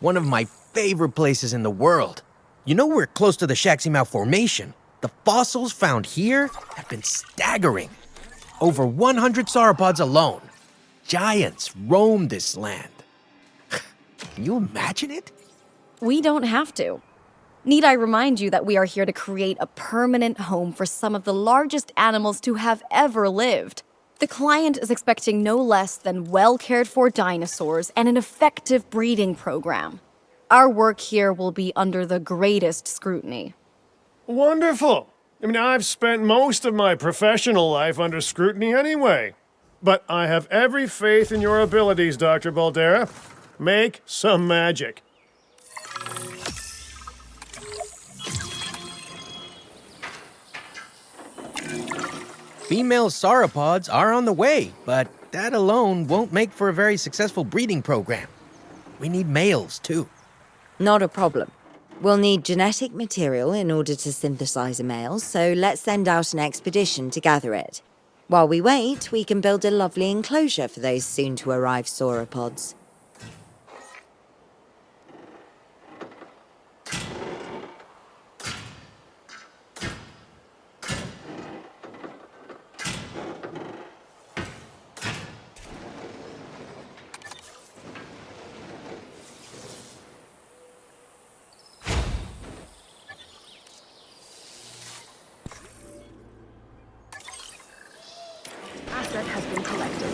One of my favorite places in the world. You know we're close to the Shaximau Formation. The fossils found here have been staggering. Over 100 sauropods alone. Giants roam this land. Can you imagine it? We don't have to. Need I remind you that we are here to create a permanent home for some of the largest animals to have ever lived? The client is expecting no less than well-cared-for dinosaurs and an effective breeding program. Our work here will be under the greatest scrutiny. Wonderful. I mean, I've spent most of my professional life under scrutiny anyway. But I have every faith in your abilities, Dr. Baldera. Make some magic. Female sauropods are on the way, but that alone won't make for a very successful breeding program. We need males, too. Not a problem. We'll need genetic material in order to synthesize a male, so let's send out an expedition to gather it. While we wait, we can build a lovely enclosure for those soon-to-arrive sauropods. Asset has been collected.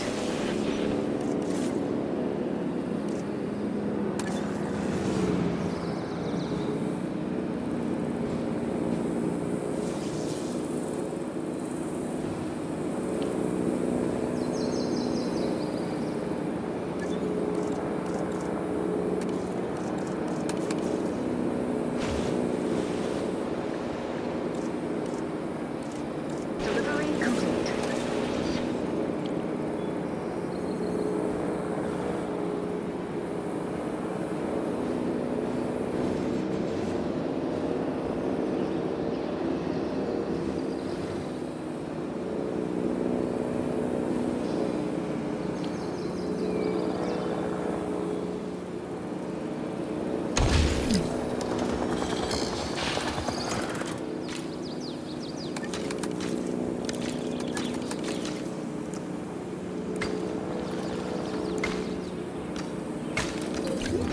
Delivery complete.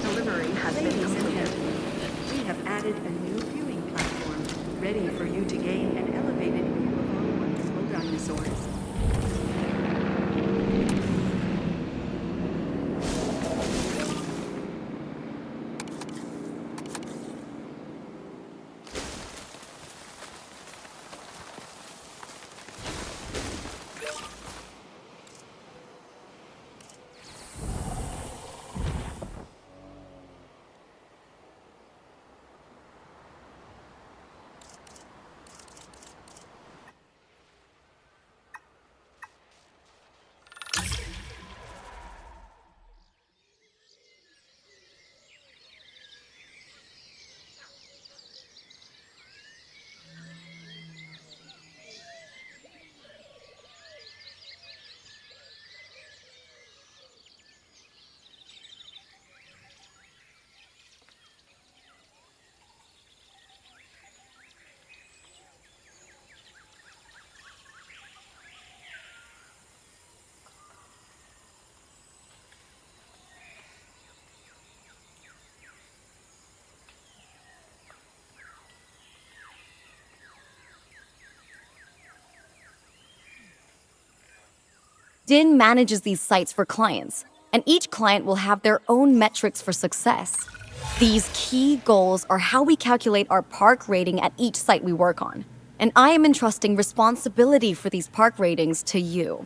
Delivery has been completed. We have added a new viewing platform, ready for you to gain an elevated view of our wonderful dinosaurs. Din manages these sites for clients, and each client will have their own metrics for success. These key goals are how we calculate our park rating at each site we work on, and I am entrusting responsibility for these park ratings to you.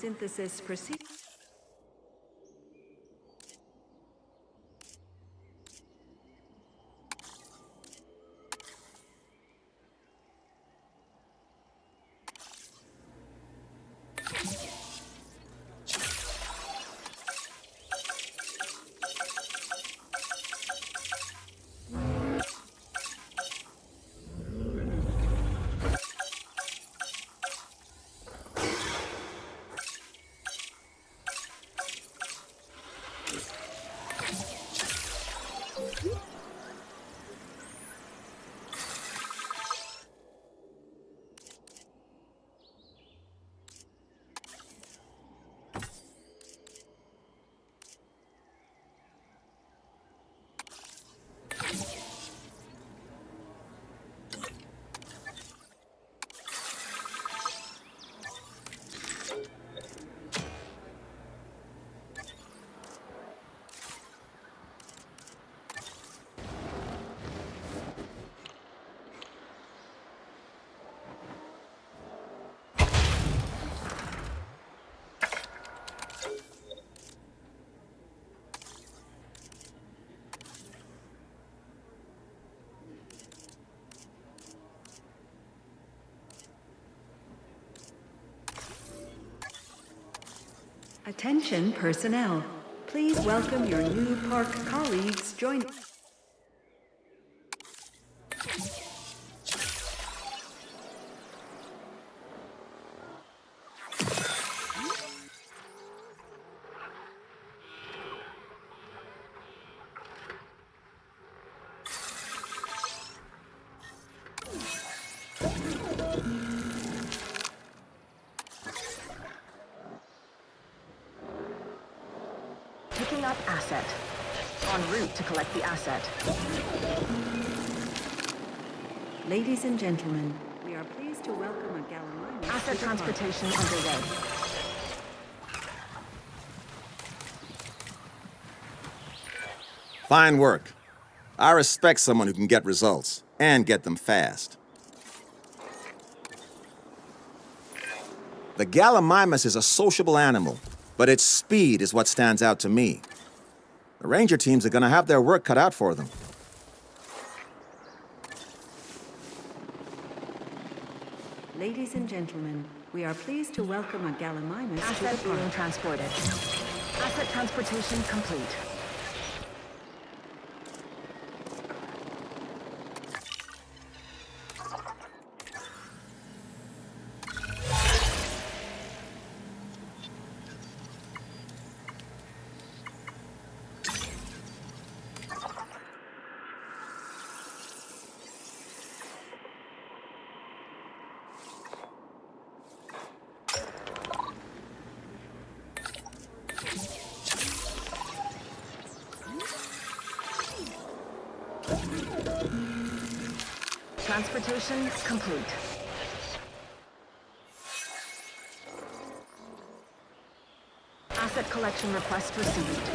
Synthesis proceed. Attention personnel. Please welcome your new park colleagues join. Picking up asset. En route to collect the asset. Ladies and gentlemen, we are pleased to welcome a Gallimimus. Asset transportation underway. Fine work. I respect someone who can get results, and get them fast. The Gallimimus is a sociable animal, but its speed is what stands out to me. The ranger teams are gonna have their work cut out for them. Ladies and gentlemen, we are pleased to welcome a Gallimimus to Asset the park. being transported. Asset transportation complete. Transportation complete. Asset collection request received.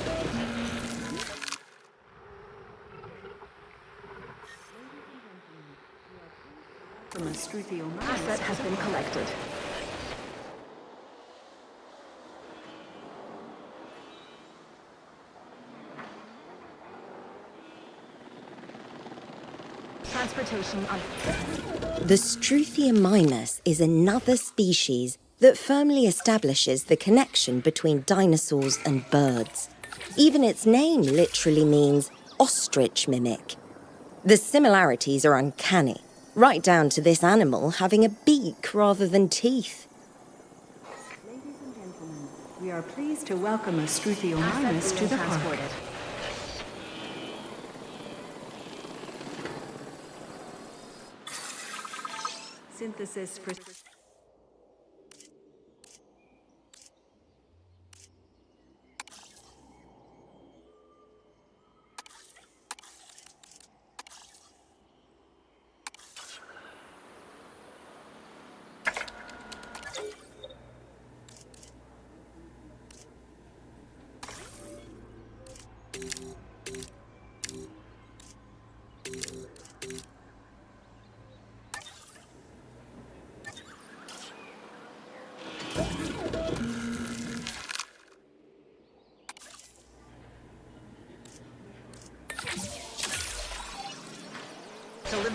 From a Struthiomimus. Asset has been collected. Transportation on. The Struthiomimus is another species that firmly establishes the connection between dinosaurs and birds. Even its name literally means ostrich mimic. The similarities are uncanny, right down to this animal having a beak rather than teeth. Ladies and gentlemen, we are pleased to welcome a Struthiomimus Asset to being the park. transported. Synthesis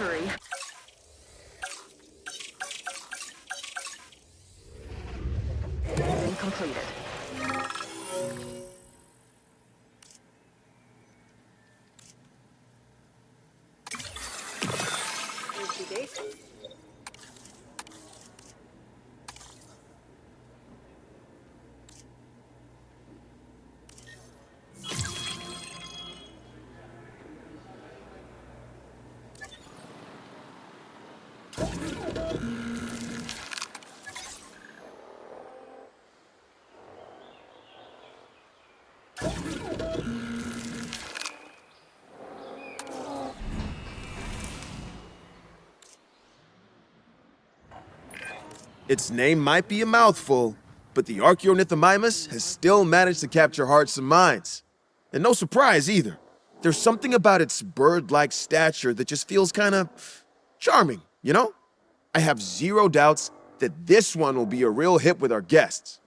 delivery. Mission completed. Its name might be a mouthful, but the Archaeornithomimus has still managed to capture hearts and minds. And no surprise either. There's something about its bird-like stature that just feels kind of charming, you know? I have zero doubts that this one will be a real hit with our guests.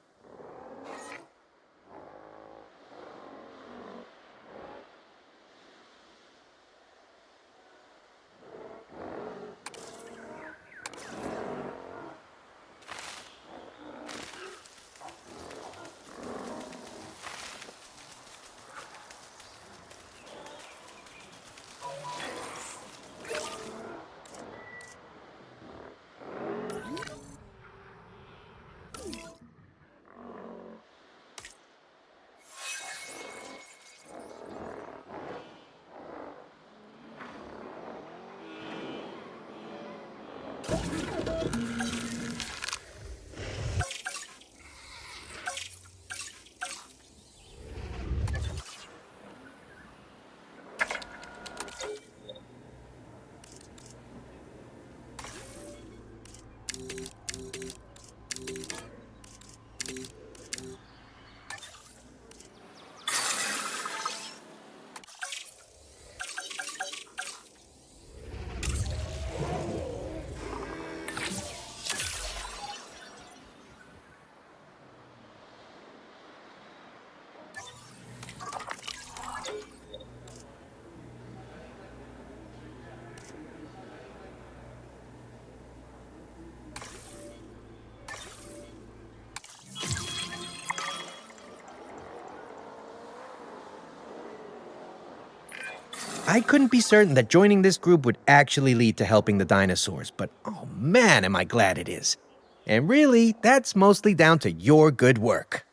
I couldn't be certain that joining this group would actually lead to helping the dinosaurs, but oh man, am I glad it is. And really, that's mostly down to your good work.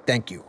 Thank you.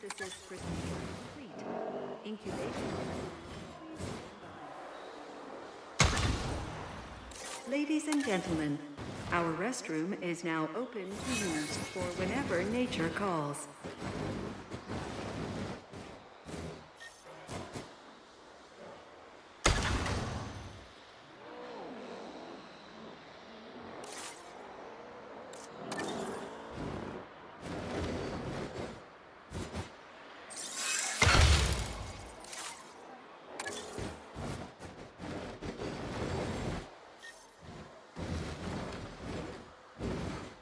Synthesis procedure complete. Incubation. Ladies and gentlemen, our restroom is now open to use for whenever nature calls.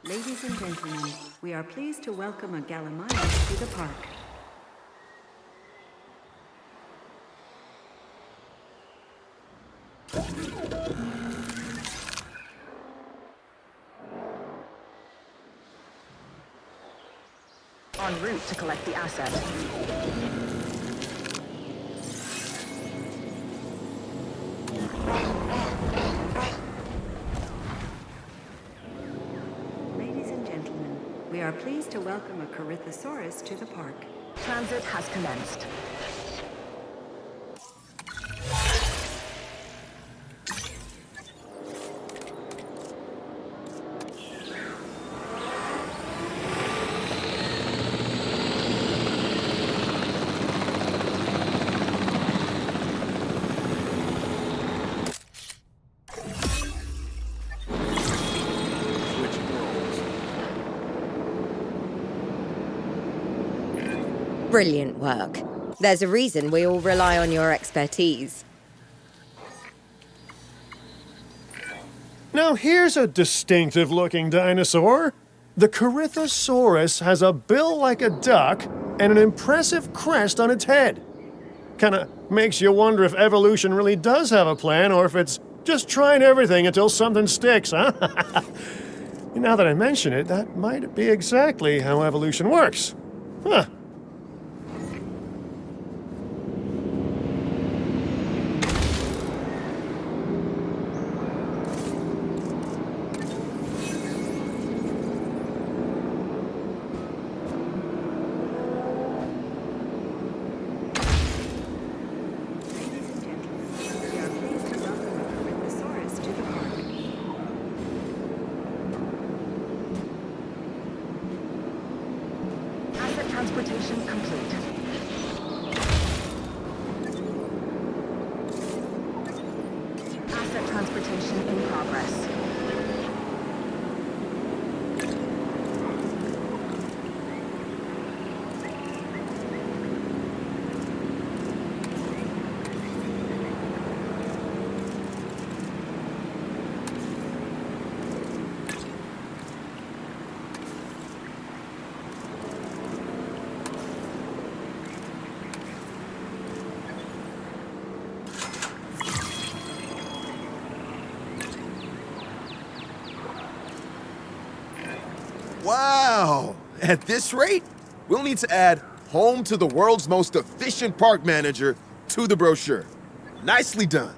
Ladies and gentlemen, we are pleased to welcome a Gallimimus to the park. En route to collect the asset. Ladies and gentlemen, we are pleased to welcome a Corythosaurus to the park. Transit has commenced. Brilliant work. There's a reason we all rely on your expertise. Now here's a distinctive-looking dinosaur. The Corythosaurus has a bill like a duck and an impressive crest on its head. Kinda makes you wonder if evolution really does have a plan or if it's just trying everything until something sticks, huh? Now that I mention it, that might be exactly how evolution works. Huh. Ladies and gentlemen, we are pleased to welcome a Corythosaurus to the park. Asset transportation complete. Asset transportation in progress. Wow! At this rate, we'll need to add home to the world's most efficient park manager to the brochure. Nicely done.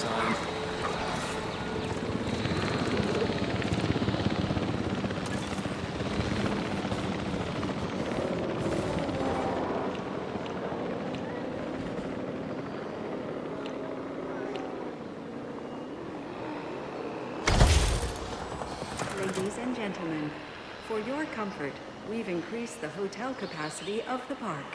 signs. Ladies and gentlemen, for your comfort, we've increased the hotel capacity of the park.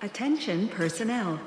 Attention personnel.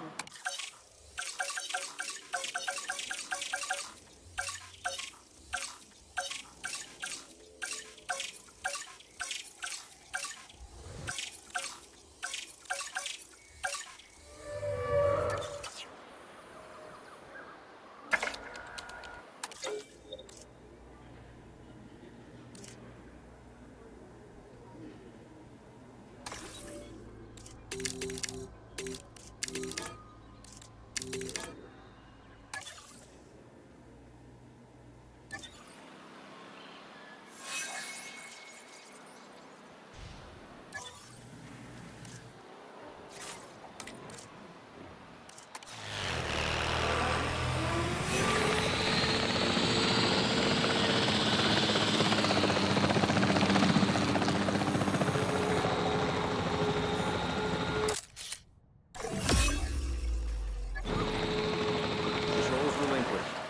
Controls relinquished.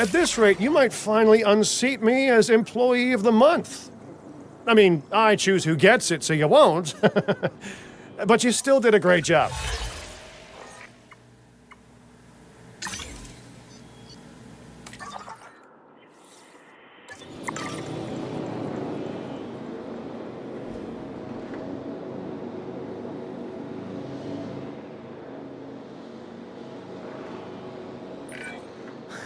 At this rate, you might finally unseat me as Employee of the Month. I mean, I choose who gets it, so you won't. But you still did a great job.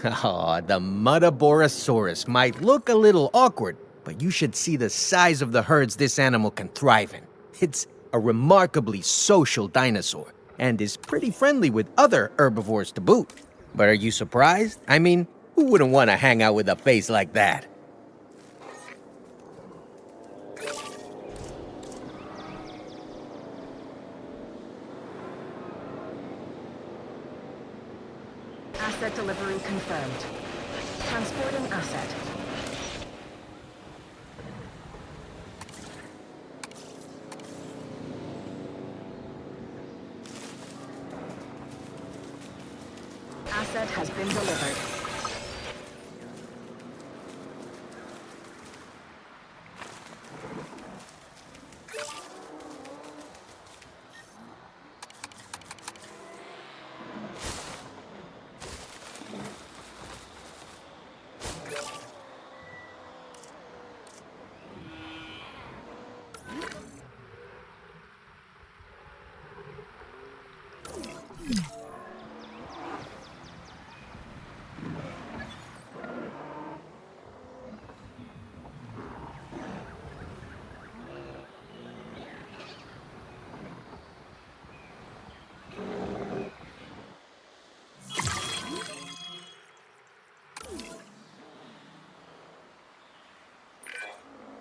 Aw, the Mutaborosaurus might look a little awkward, but you should see the size of the herds this animal can thrive in. It's a remarkably social dinosaur, and is pretty friendly with other herbivores to boot. But are you surprised? I mean, who wouldn't want to hang out with a face like that? Asset delivery confirmed. Transporting asset. Asset has been delivered.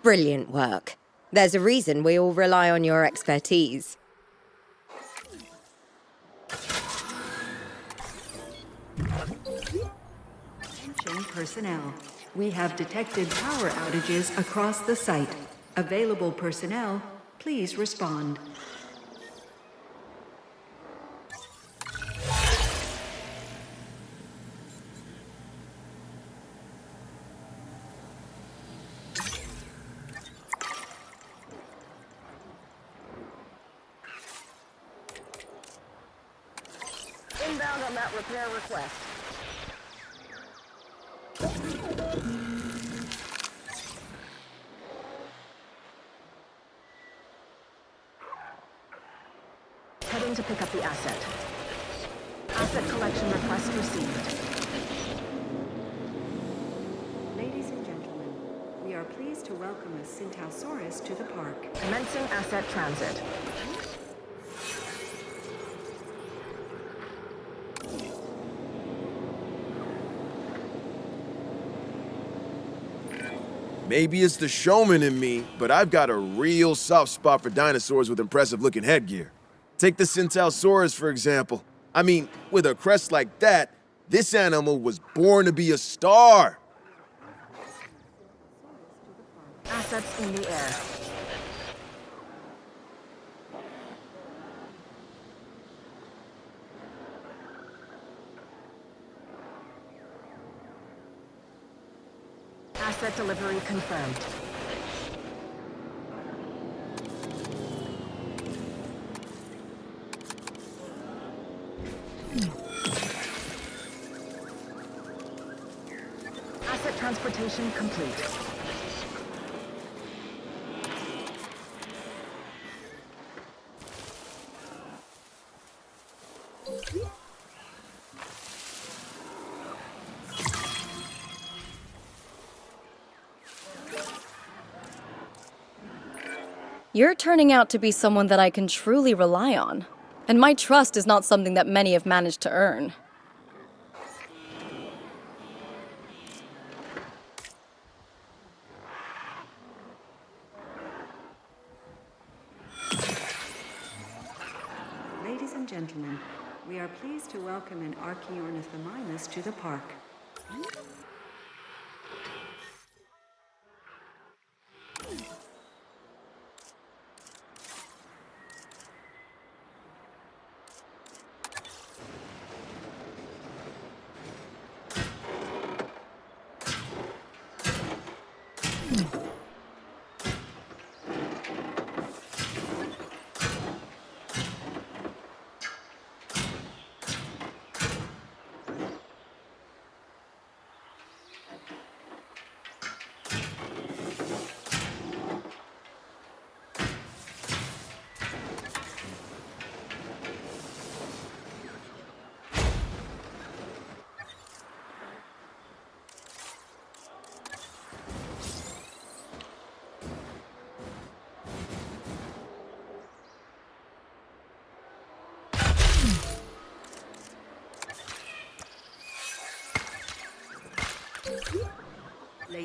Brilliant work. There's a reason we all rely on your expertise. Attention personnel. We have detected power outages across the site. Available personnel, please respond. Inbound on that repair request. Heading to pick up the asset. Asset collection request received. Ladies and gentlemen, we are pleased to welcome a Centausaurus to the park. Commencing asset transit. Maybe it's the showman in me, but I've got a real soft spot for dinosaurs with impressive-looking headgear. Take the Centausaurus, for example. I mean, with a crest like that, this animal was born to be a star. Assets in the air. Asset delivery confirmed. Asset transportation complete. You're turning out to be someone that I can truly rely on. And my trust is not something that many have managed to earn. Ladies and gentlemen, we are pleased to welcome an Archaeornithomimus to the park.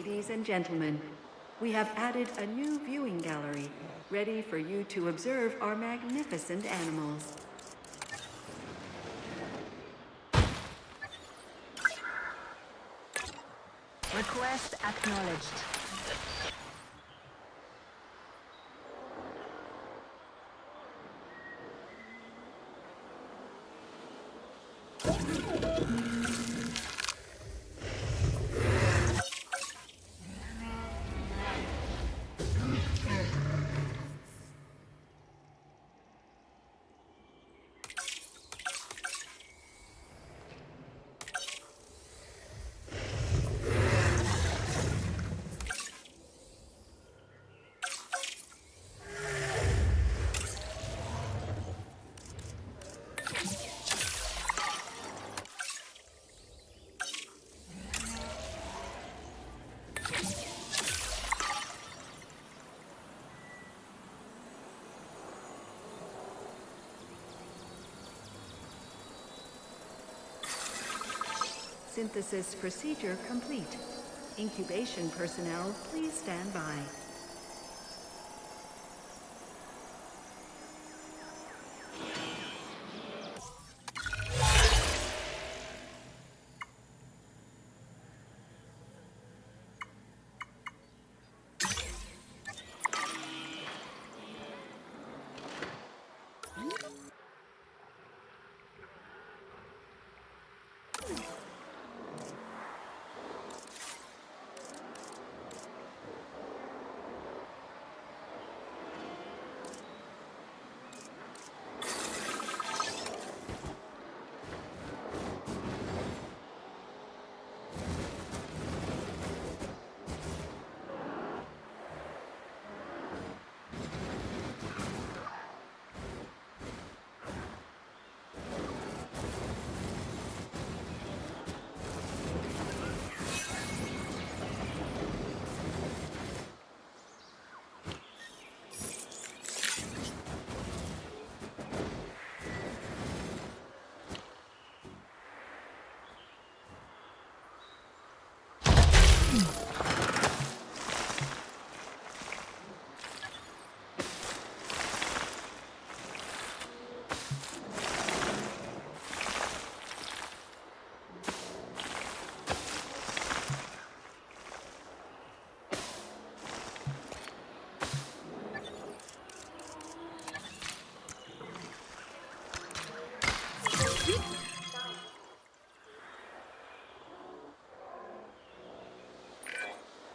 Ladies and gentlemen, we have added a new viewing gallery, ready for you to observe our magnificent animals. Request acknowledged. Synthesis procedure complete. Incubation personnel, please stand by.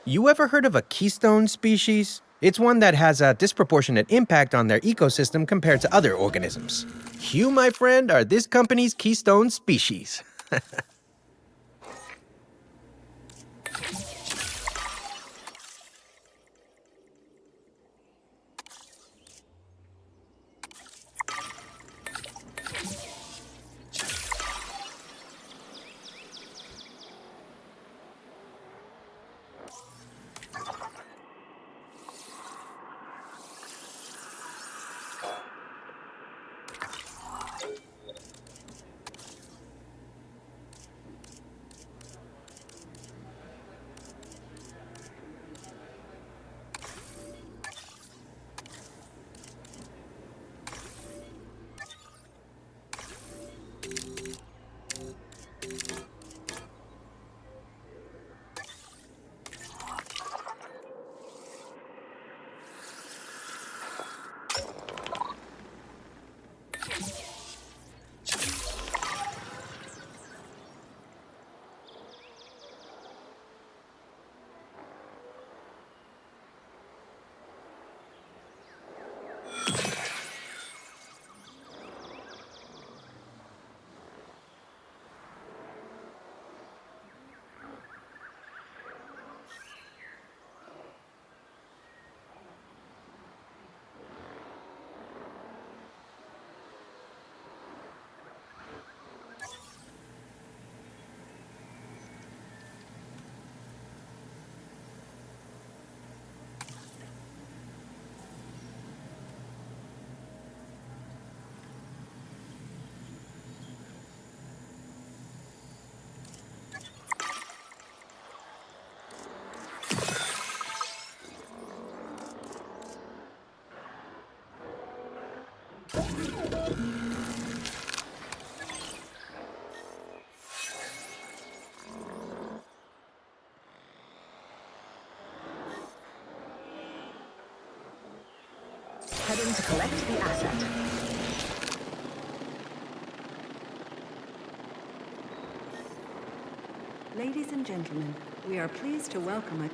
You ever heard of a keystone species? It's one that has a disproportionate impact on their ecosystem compared to other organisms. You, my friend, are this company's keystone species. Heading to collect the asset. Ladies and gentlemen, we are pleased to welcome a...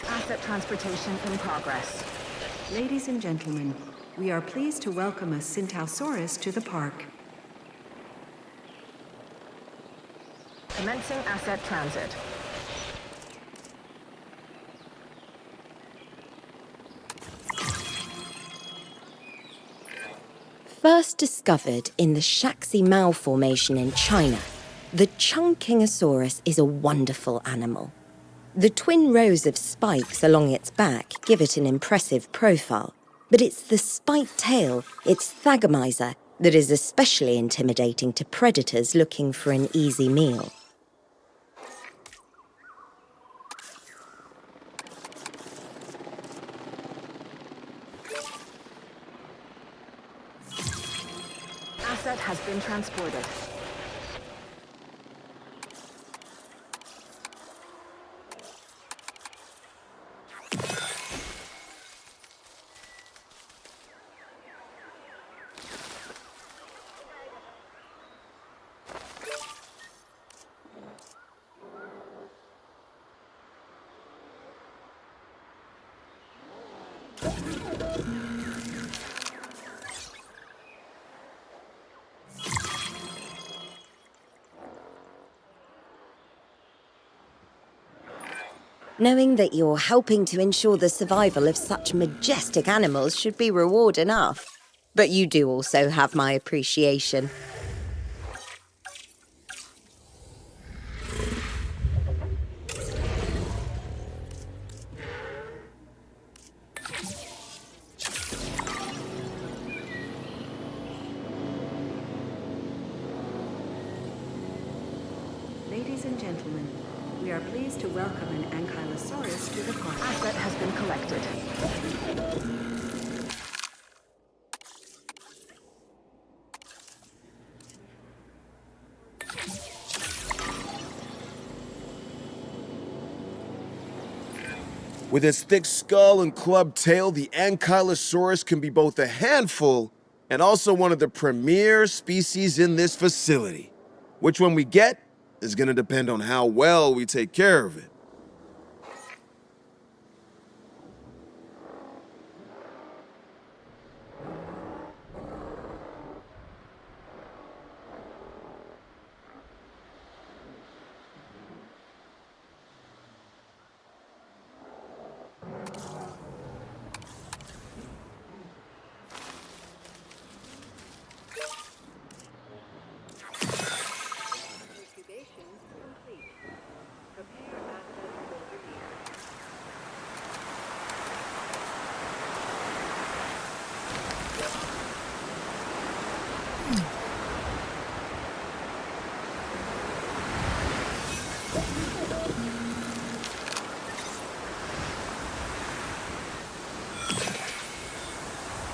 Asset transportation in progress. Ladies and gentlemen, we are pleased to welcome a Syntausaurus to the park. Commencing asset transit. First discovered in the Shaxi-Mao Formation in China, the Chungkingosaurus is a wonderful animal. The twin rows of spikes along its back give it an impressive profile, but it's the spiked tail, its thagomizer, that is especially intimidating to predators looking for an easy meal. Asset has been transported. Knowing that you're helping to ensure the survival of such majestic animals should be reward enough. But you do also have my appreciation. Ladies and gentlemen, we are pleased to welcome an Ankylosaurus to the park. Asset has been collected. With its thick skull and clubbed tail, the Ankylosaurus can be both a handful and also one of the premier species in this facility. Which one we get is going to depend on how well we take care of it.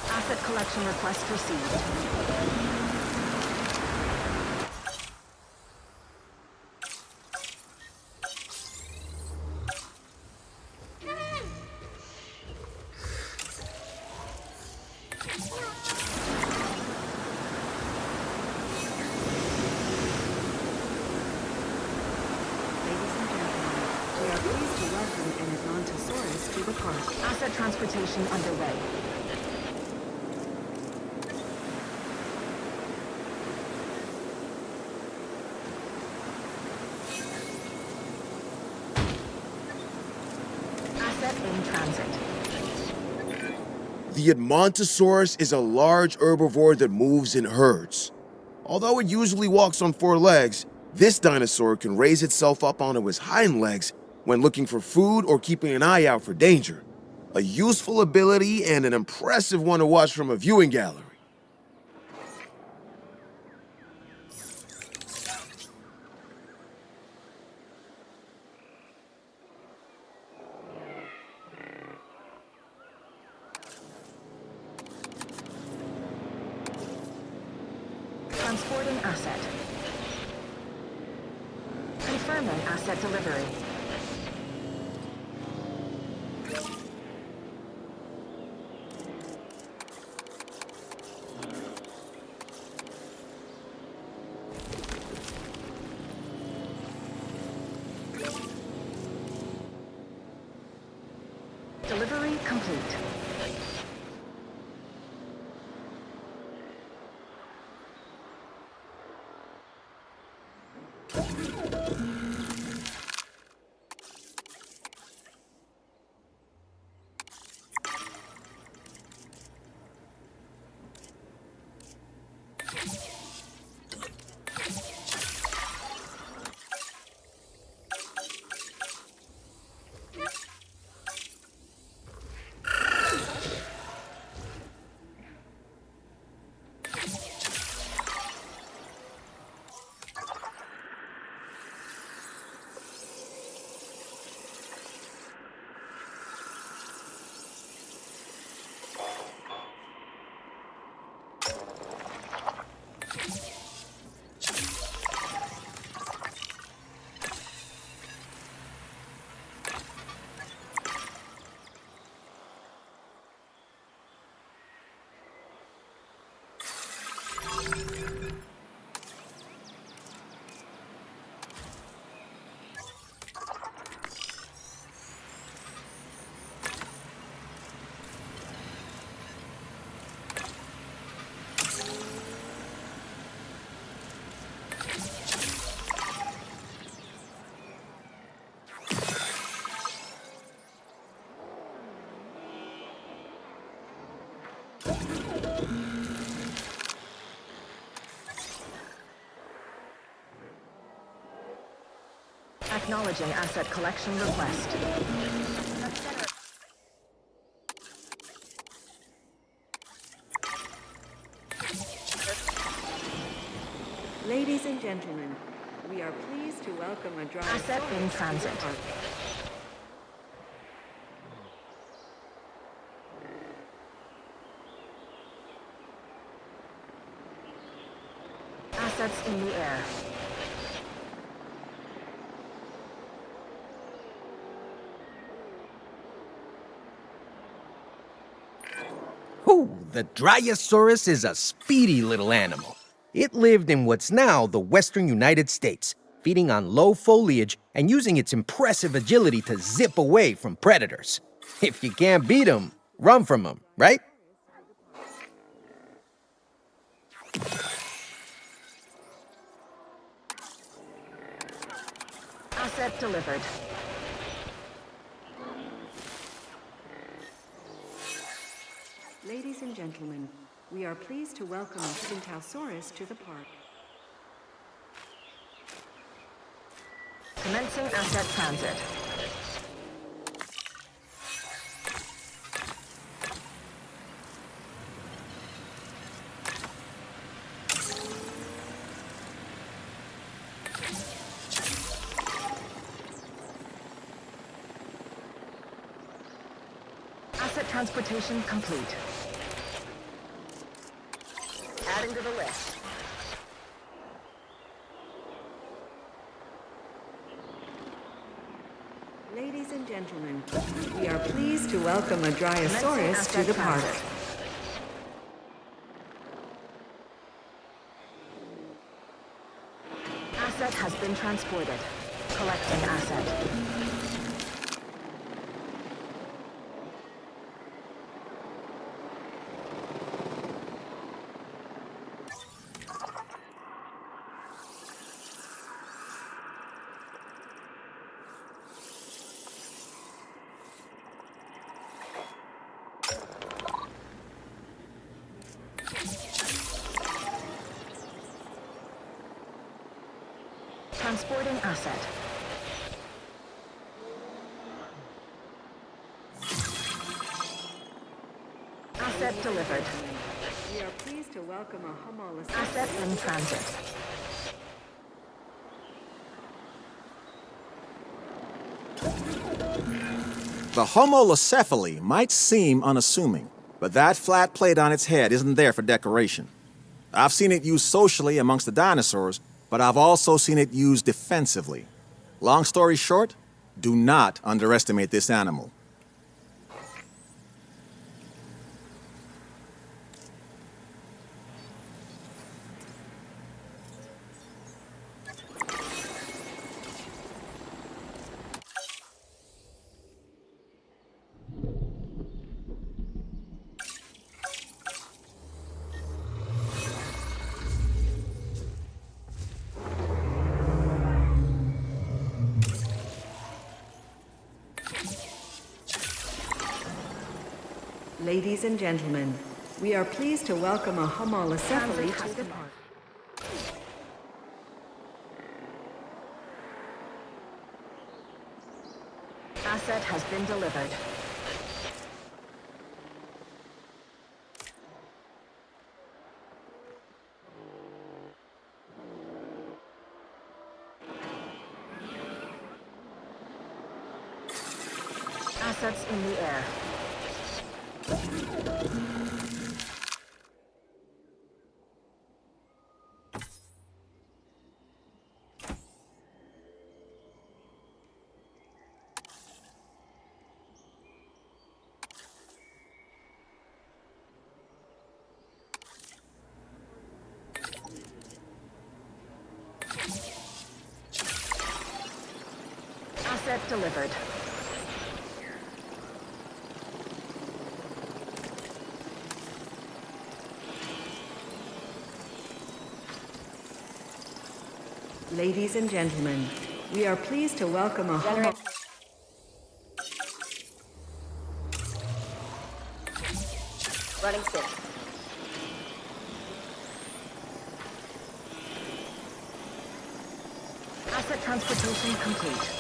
Asset collection request received. Ladies and gentlemen, we are pleased to welcome an Atlantosaurus to the park. Asset transportation underway. Asset in transit. The Edmontosaurus is a large herbivore that moves in herds. Although it usually walks on four legs, this dinosaur can raise itself up onto its hind legs when looking for food or keeping an eye out for danger. A useful ability and an impressive one to watch from a viewing gallery. asset. Confirming asset delivery. Delivery complete. Acknowledging asset collection request. Ladies and gentlemen, we are pleased to welcome a driver. Asset in transit. Assets in the air. Ooh, the Drysaurus is a speedy little animal. It lived in what's now the western United States, feeding on low foliage and using its impressive agility to zip away from predators. If you can't beat 'em, run from 'em, right? Asset delivered. Ladies and gentlemen, we are pleased to welcome a Sichuan to the park. Commencing asset transit. Asset transportation complete. Adding to the list. Ladies and gentlemen, we are pleased to welcome a Drysaurus to the park. Asset has been transported. Collecting asset. Transporting asset. Asset delivered. We are pleased to welcome a Homolus. Asset in transit. The Homolocephale might seem unassuming, but that flat plate on its head isn't there for decoration. I've seen it used socially amongst the dinosaurs, but I've also seen it used defensively. Long story short, do not underestimate this animal. Ladies and gentlemen, we are pleased to welcome a homolocephaly Transit has to the been- park. Asset has been delivered. Assets in the air. Asset delivered. Ladies and gentlemen, we are pleased to welcome a Generate. Running stick. Asset transportation complete.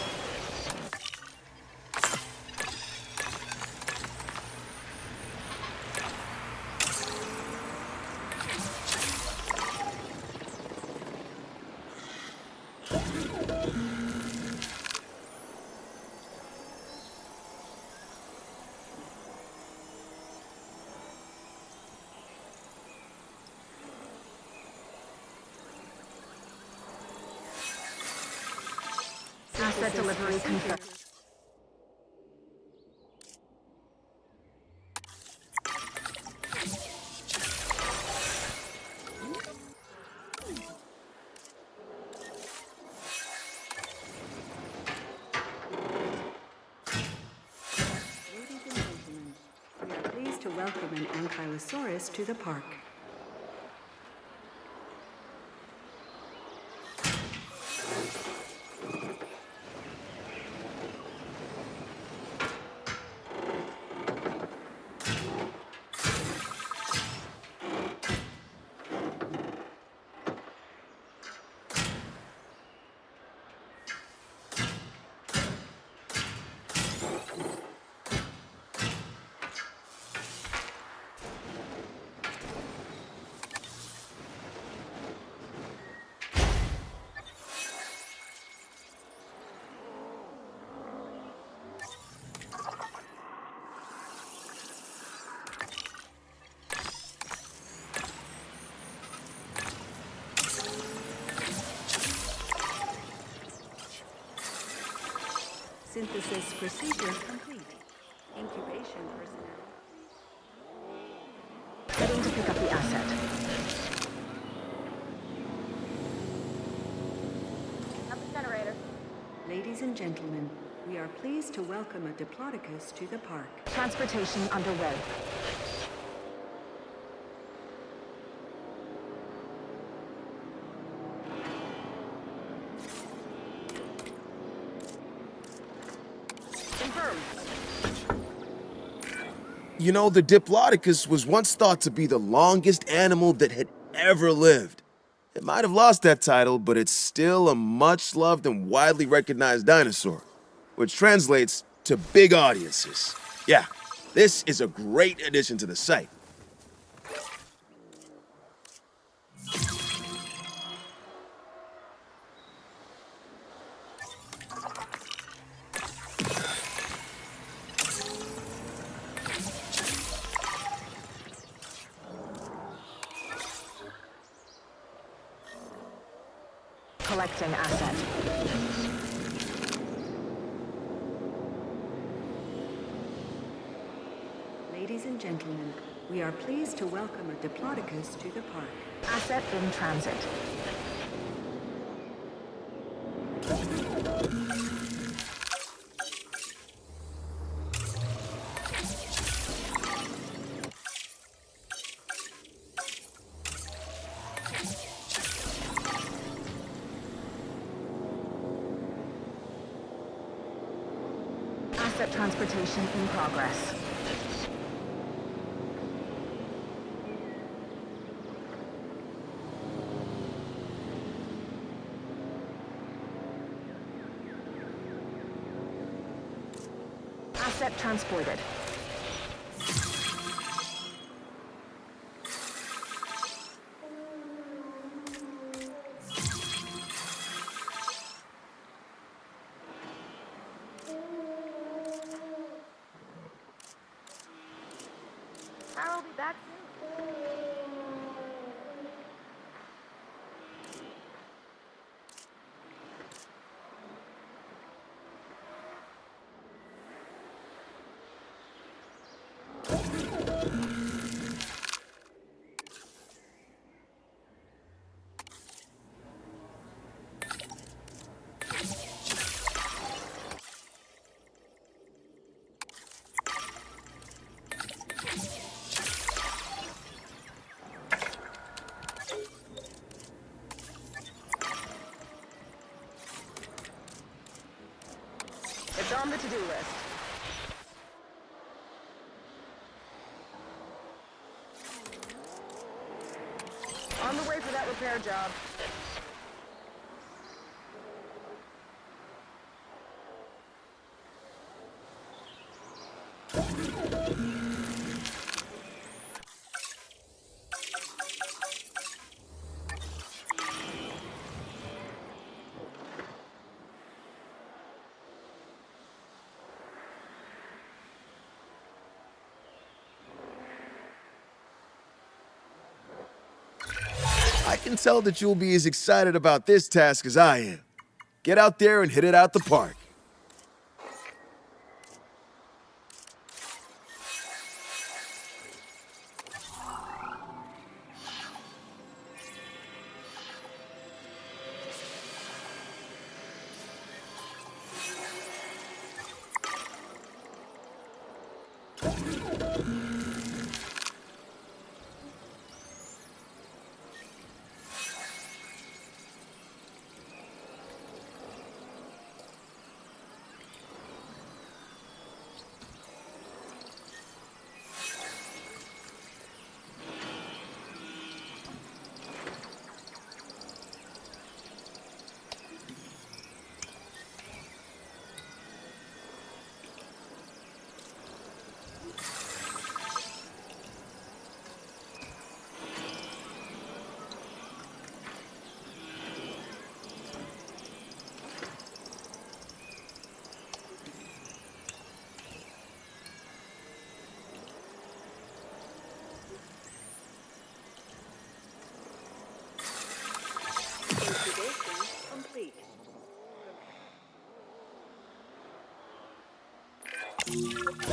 Asset delivery confirmed. Ladies and gentlemen, we are pleased to welcome an ankylosaurus to the park. Synthesis procedure complete. Incubation personnel. Heading to pick up the asset. Up the generator. Ladies and gentlemen, we are pleased to welcome a Diplodocus to the park. Transportation underway. Confirmed. You know, the Diplodocus was once thought to be the longest animal that had ever lived. It might have lost that title, but it's still a much-loved and widely recognized dinosaur, which translates to big audiences. Yeah, this is a great addition to the site. Collecting asset. Ladies and gentlemen, we are pleased to welcome a Diplodocus to the park. Asset in transit. Asset transportation in progress. Asset transported. I'll be back soon. It's on the to-do list. On the way for that repair job. I can tell that you'll be as excited about this task as I am. Get out there and hit it out the park. Incubation complete.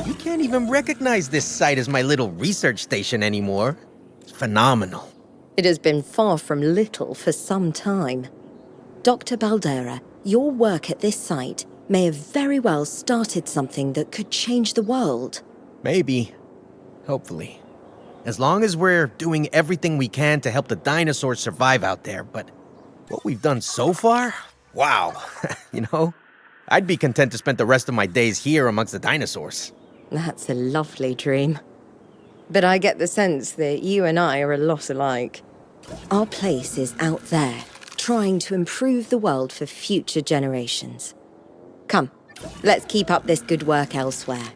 You can't even recognize this site as my little research station anymore. It's phenomenal. It has been far from little for some time. Dr. Baldera, your work at this site may have very well started something that could change the world. Maybe. Hopefully. As long as we're doing everything we can to help the dinosaurs survive out there, but what we've done so far? Wow. You know, I'd be content to spend the rest of my days here amongst the dinosaurs. That's a lovely dream. But I get the sense that you and I are a lot alike. Our place is out there, trying to improve the world for future generations. Come, let's keep up this good work elsewhere.